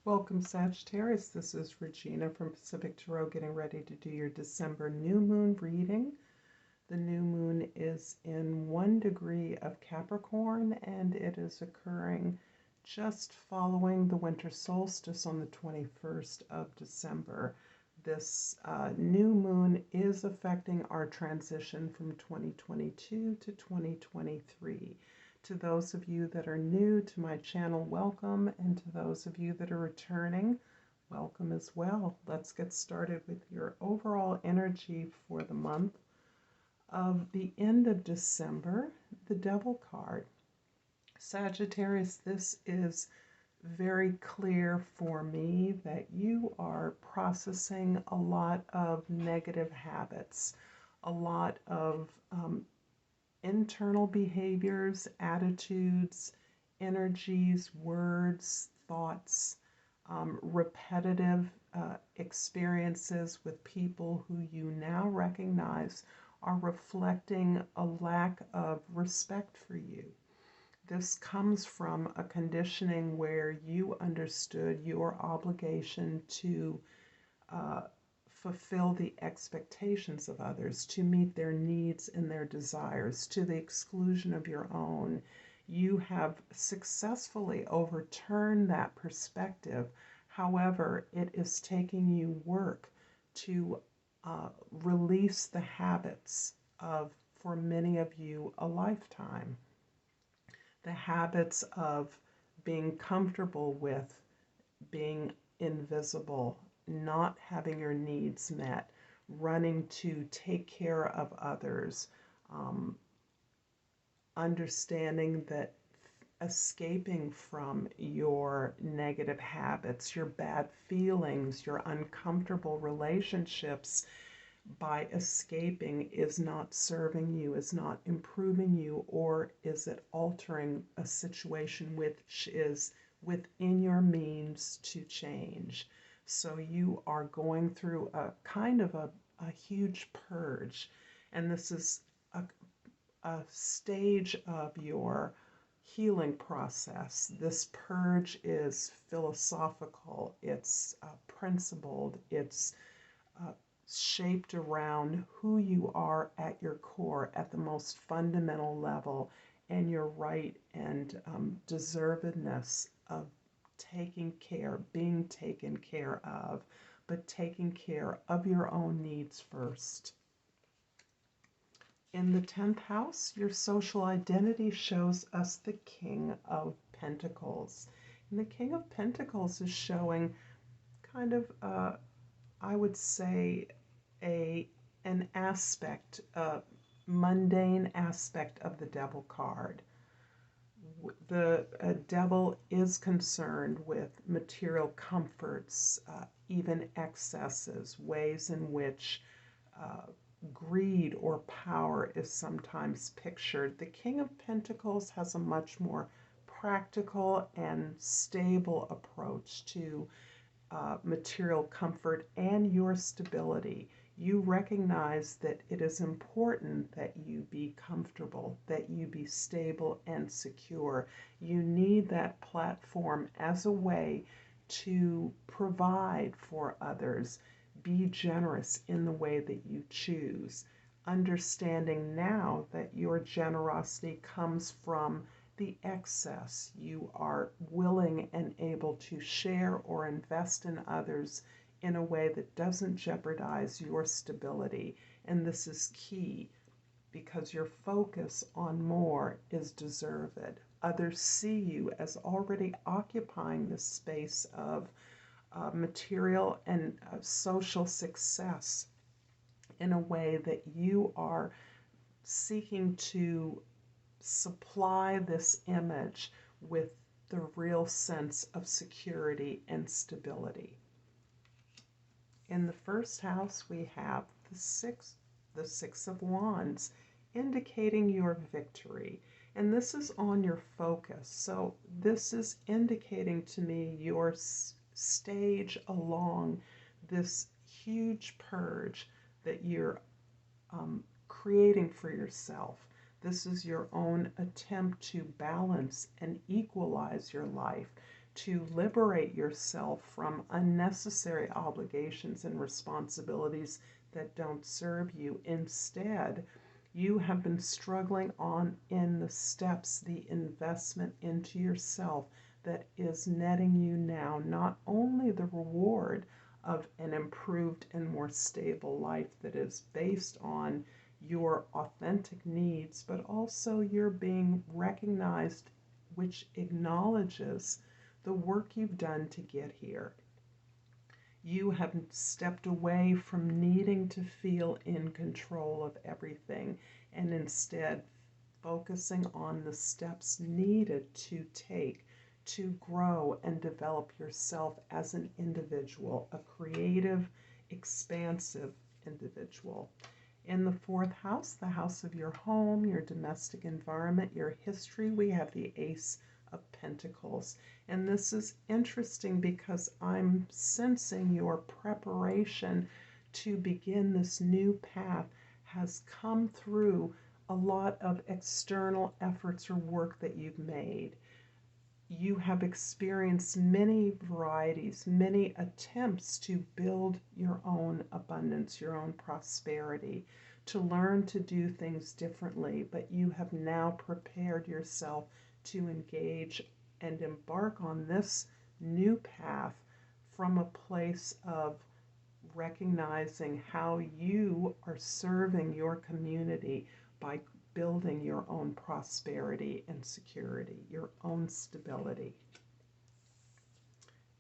Welcome, Sagittarius. This is Regina from Pacific Tarot getting ready to do your December new moon reading. The new moon is in 1 degree of Capricorn and it is occurring just following the winter solstice on the 21st of December. This new moon is affecting our transition from 2022 to 2023. To those of you that are new to my channel, welcome, and to those of you that are returning, welcome as well. Let's get started with your overall energy for the month of the end of December, the Devil card. Sagittarius, this is very clear for me that you are processing a lot of negative habits, a lot of internal behaviors, attitudes, energies, words, thoughts, repetitive experiences with people who you now recognize are reflecting a lack of respect for you. This comes from a conditioning where you understood your obligation to fulfill the expectations of others, to meet their needs and their desires to the exclusion of your own. You have successfully overturned that perspective. However, it is taking you work to release the habits of, for many of you, a lifetime. The habits of being comfortable with being invisible, not having your needs met, running to take care of others, understanding that escaping from your negative habits, your bad feelings, your uncomfortable relationships by escaping is not serving you, is not improving you, or is it altering a situation which is within your means to change. So you are going through a kind of a huge purge, and this is a stage of your healing process. This purge is philosophical, it's principled, it's shaped around who you are at your core, at the most fundamental level, and your right and deservedness of taking care, being taken care of, but taking care of your own needs first. In the 10th house, your social identity shows us the King of Pentacles. And the King of Pentacles is showing kind of, I would say, an aspect, a mundane aspect of the Devil card. The Devil is concerned with material comforts, even excesses, ways in which greed or power is sometimes pictured. The King of Pentacles has a much more practical and stable approach to material comfort and your stability. You recognize that it is important that you be comfortable, that you be stable and secure. You need that platform as a way to provide for others. Be generous in the way that you choose. Understanding now that your generosity comes from the excess. You are willing and able to share or invest in others in a way that doesn't jeopardize your stability. And this is key because your focus on more is deserved. Others see you as already occupying this space of material and social success in a way that you are seeking to supply this image with the real sense of security and stability. In the first house, we have the Six of Wands, indicating your victory. And this is on your focus. So this is indicating to me your stage along this huge purge that you're creating for yourself. This is your own attempt to balance and equalize your life, to liberate yourself from unnecessary obligations and responsibilities that don't serve you. Instead, you have been struggling on in the steps, the investment into yourself that is netting you now not only the reward of an improved and more stable life that is based on your authentic needs, but also you're being recognized, which acknowledges the work you've done to get here. You have stepped away from needing to feel in control of everything and instead focusing on the steps needed to take to grow and develop yourself as an individual, a creative, expansive individual. In the fourth house, the house of your home, your domestic environment, your history, we have the Ace of Pentacles. And this is interesting because I'm sensing your preparation to begin this new path has come through a lot of external efforts or work that you've made. You have experienced many varieties, many attempts to build your own abundance, your own prosperity, to learn to do things differently, but you have now prepared yourself to engage and embark on this new path from a place of recognizing how you are serving your community by building your own prosperity and security, your own stability.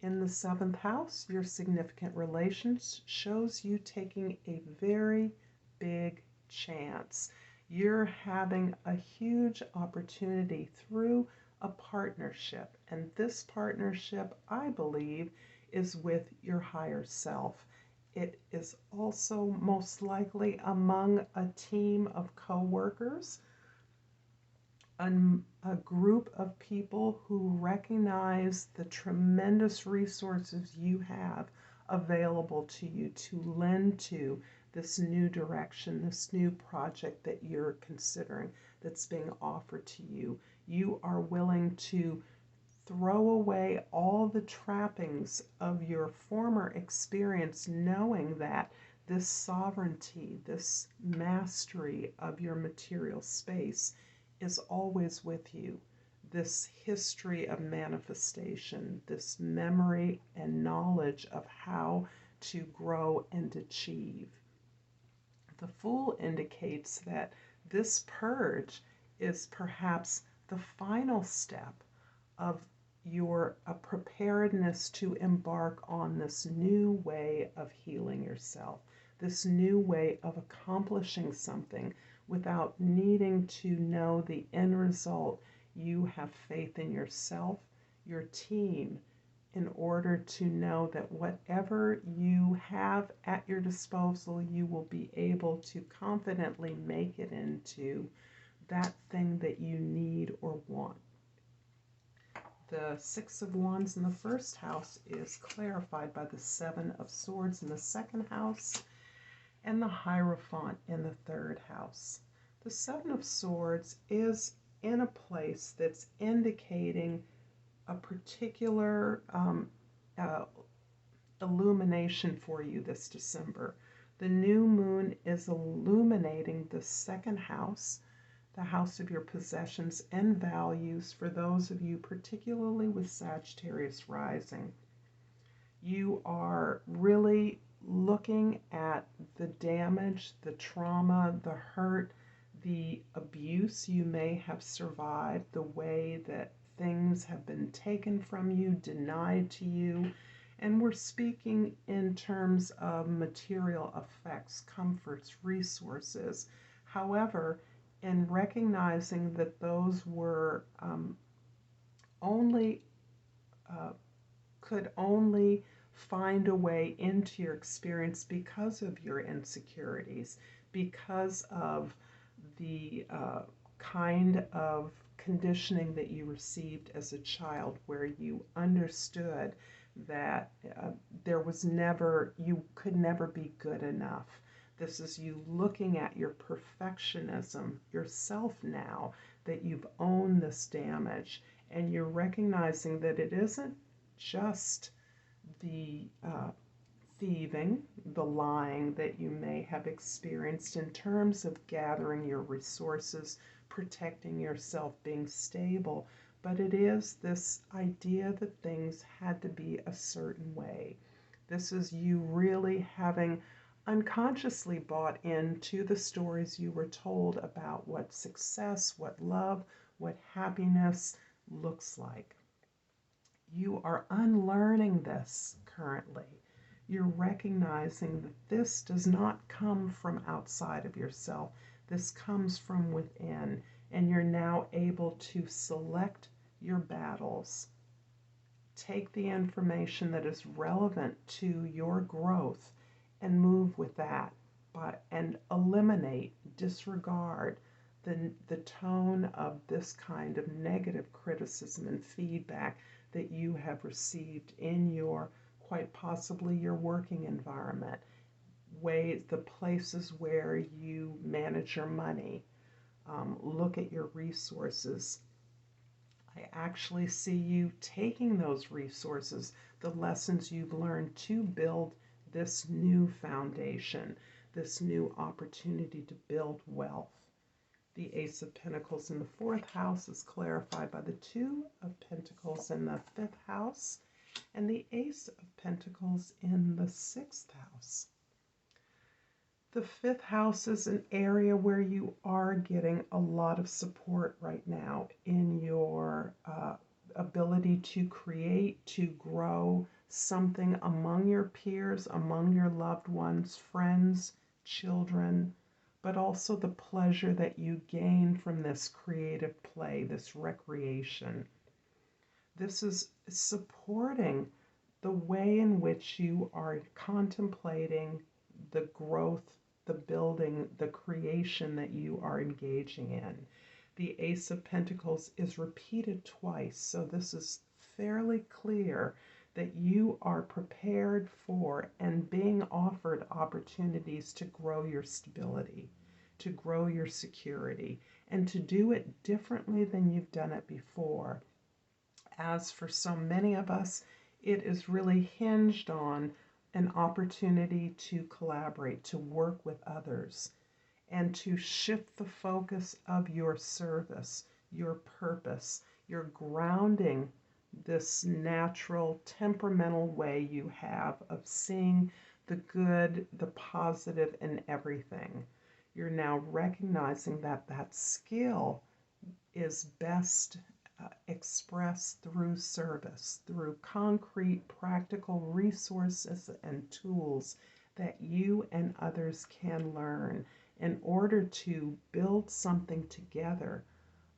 In the seventh house, your significant relations shows you taking a very big chance. You're having a huge opportunity through a partnership, and this partnership, I believe, is with your higher self. It is also most likely among a team of co-workers, a group of people who recognize the tremendous resources you have available to you to lend to this new direction, this new project that you're considering that's being offered to you. You are willing to throw away all the trappings of your former experience, knowing that this sovereignty, this mastery of your material space is always with you. This history of manifestation, this memory and knowledge of how to grow and achieve. The Fool indicates that this purge is perhaps the final step of your preparedness to embark on this new way of healing yourself, this new way of accomplishing something without needing to know the end result. You have faith in yourself, your team, in order to know that whatever you have at your disposal, you will be able to confidently make it into that thing that you need or want. The Six of Wands in the first house is clarified by the Seven of Swords in the second house and the Hierophant in the third house. The Seven of Swords is in a place that's indicating a particular illumination for you this December. The new moon is illuminating the second house, the house of your possessions and values, for those of you particularly with Sagittarius rising. You are really looking at the damage, the trauma, the hurt, the abuse you may have survived, the way that things have been taken from you, denied to you. And we're speaking in terms of material effects, comforts, resources. However, in recognizing that those were could only find a way into your experience because of your insecurities, because of the kind of conditioning that you received as a child, where you understood that you could never be good enough. This is you looking at your perfectionism yourself now, that you've owned this damage, and you're recognizing that it isn't just the thieving, the lying that you may have experienced in terms of gathering your resources, protecting yourself, being stable, but it is this idea that things had to be a certain way. This is you really having unconsciously bought into the stories you were told about what success, what love, what happiness looks like. You are unlearning this currently. You're recognizing that this does not come from outside of yourself. This comes from within, and you're now able to select your battles. Take the information that is relevant to your growth and move with that, and eliminate, disregard the tone of this kind of negative criticism and feedback that you have received in your, quite possibly your working environment, the places where you manage your money, look at your resources. I actually see you taking those resources, the lessons you've learned, to build this new foundation, this new opportunity to build wealth. The Ace of Pentacles in the 4th house is clarified by the 2 of Pentacles in the 5th house, and the Ace of Pentacles in the 6th house. The 5th house is an area where you are getting a lot of support right now in your ability to create, to grow something among your peers, among your loved ones, friends, children, but also the pleasure that you gain from this creative play, this recreation. This is supporting the way in which you are contemplating the growth, the building, the creation that you are engaging in. The Ace of Pentacles is repeated twice, so this is fairly clear that you are prepared for and being offered opportunities to grow your stability, to grow your security, and to do it differently than you've done it before. As for so many of us, it is really hinged on an opportunity to collaborate, to work with others, and to shift the focus of your service, your purpose. You're grounding this natural, temperamental way you have of seeing the good, the positive in everything. You're now recognizing that that skill is best expressed through service, through concrete, practical resources and tools that you and others can learn in order to build something together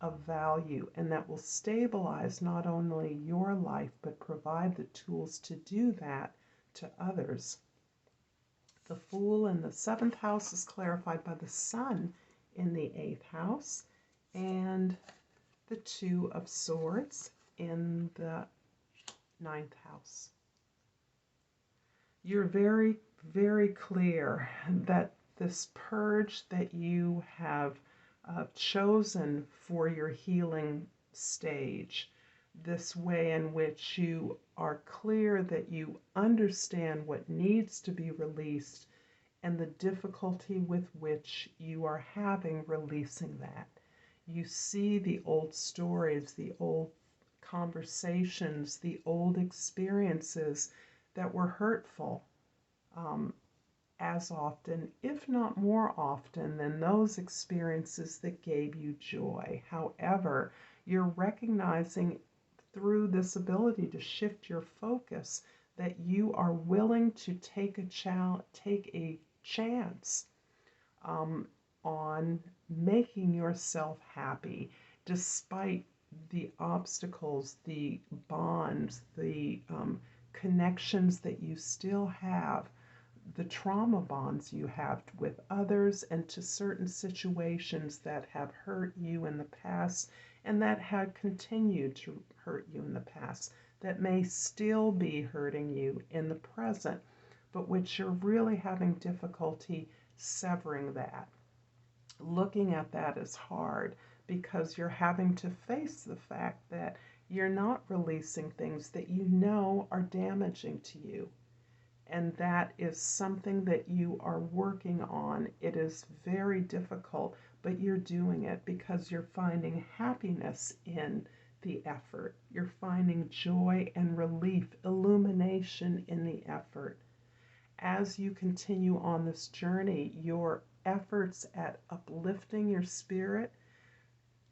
of value and that will stabilize not only your life but provide the tools to do that to others. The Fool in the 7th house is clarified by the Sun in the 8th house, and the 2 of Swords in the 9th house. You're very, very clear that this purge that you have chosen for your healing stage, this way in which you are clear that you understand what needs to be released and the difficulty with which you are having releasing that. You see the old stories, the old conversations, the old experiences that were hurtful as often, if not more often, than those experiences that gave you joy. However, you're recognizing through this ability to shift your focus that you are willing to take a chance on making yourself happy despite the obstacles, the bonds, the connections that you still have, the trauma bonds you have with others and to certain situations that have hurt you in the past and that have continued to hurt you in the past, that may still be hurting you in the present, but which you're really having difficulty severing that. Looking at that is hard because you're having to face the fact that You're not releasing things that you know are damaging to you. And that is something that you are working on. It is very difficult, but you're doing it because you're finding happiness in the effort. You're finding joy and relief, illumination in the effort. As you continue on this journey, your efforts at uplifting your spirit,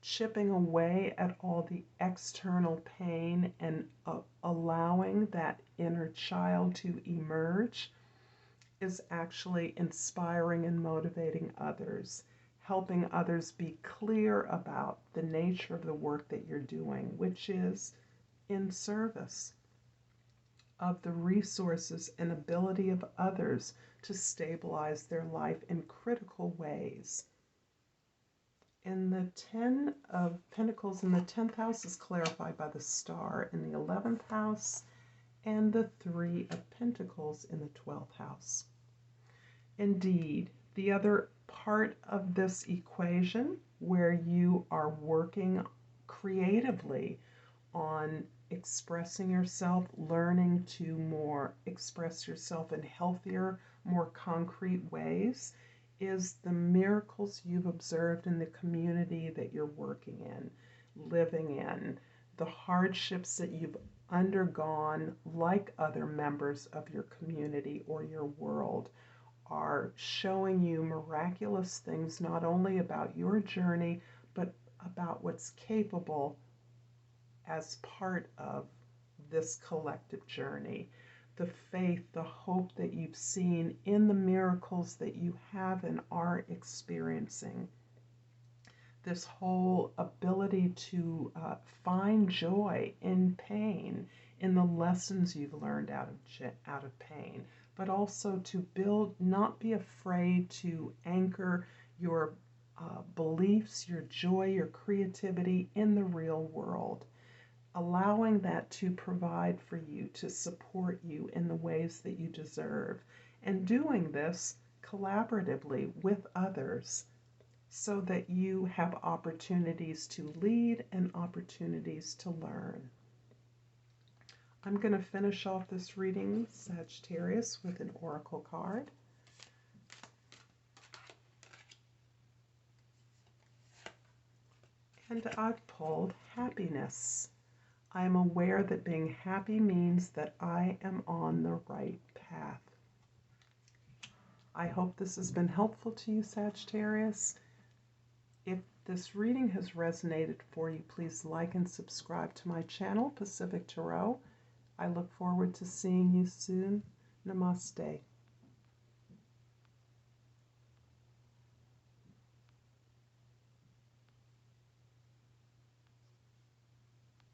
chipping away at all the external pain and allowing that inner child to emerge is actually inspiring and motivating others, helping others be clear about the nature of the work that you're doing, which is in service of the resources and ability of others to stabilize their life in critical ways. In the Ten of Pentacles in the 10th house is clarified by the star in the 11th house, and the Three of Pentacles in the 12th house. Indeed, the other part of this equation where you are working creatively on expressing yourself, learning to more express yourself in healthier, more concrete ways, is the miracles you've observed in the community that you're working in, living in, the hardships that you've undergone like other members of your community or your world are showing you miraculous things, not only about your journey, but about what's capable as part of this collective journey. The faith, the hope that you've seen in the miracles that you have and are experiencing. This whole ability to find joy in pain, in the lessons you've learned out of pain, but also to build, not be afraid to anchor your beliefs, your joy, your creativity in the real world. Allowing that to provide for you, to support you in the ways that you deserve, and doing this collaboratively with others so that you have opportunities to lead and opportunities to learn. I'm going to finish off this reading, Sagittarius, with an oracle card. And I've pulled happiness. I am aware that being happy means that I am on the right path. I hope this has been helpful to you, Sagittarius. If this reading has resonated for you, please like and subscribe to my channel, Pacific Tarot. I look forward to seeing you soon. Namaste.